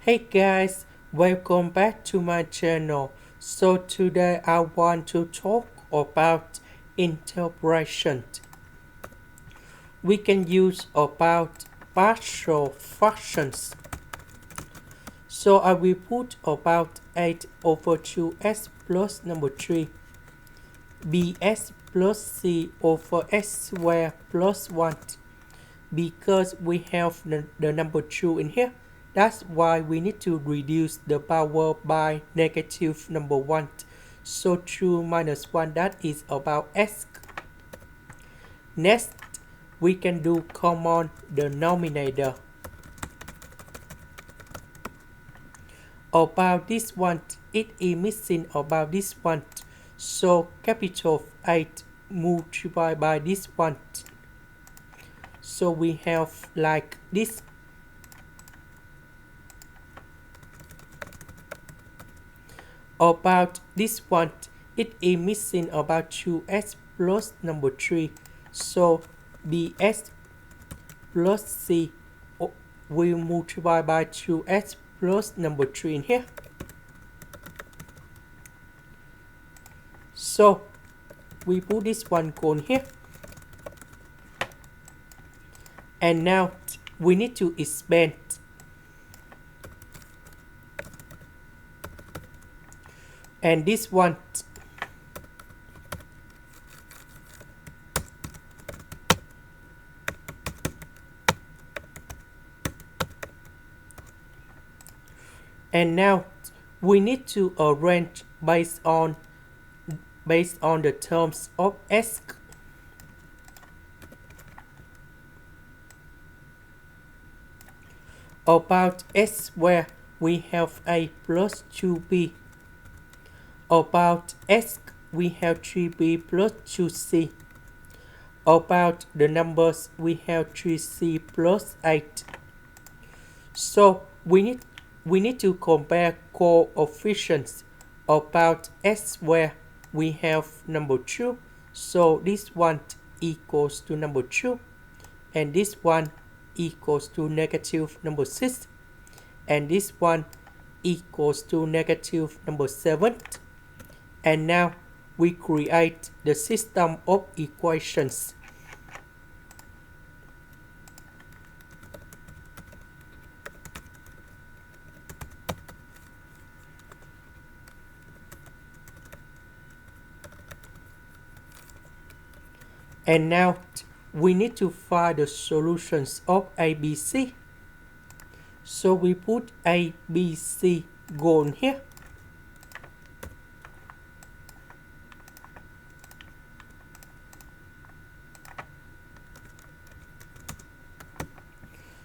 Hey guys, welcome back to my channel. So today I want to talk about integration. We can use about partial fractions. So I will put about 8 over 2x plus number 3 bs plus c over x squared plus 1 because we have the number 2 in here. That's why we need to reduce the power by negative number 1. So 2 minus 1, that is about x. Next, we can do common denominator. About this one, it is missing about this one. So capital 8 multiplied by this one. So we have like this. About this one, it is missing about 2x plus number 3. So bs plus c will multiply by 2x plus number 3 in here. So we put this one cone here. And now we need to expand. And this one, and now we need to arrange based on the terms of x. About x where we have a plus 2b. About x we have 3b plus 2c. About the numbers we have 3c plus 8. So we need to compare coefficients. About x where we have number 2. So this one equals to number 2. And this one equals to negative number 6. And this one equals to negative number 7. And now we create the system of equations. And now we need to find the solutions of ABC. So we put ABC gone here.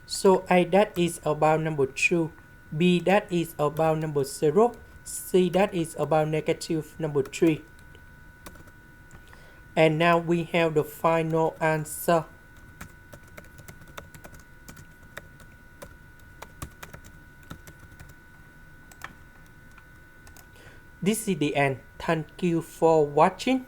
So A, that is about number 2. B, that is about number 0. C, that is about negative number 3. And now we have the final answer. This is the end. Thank you for watching.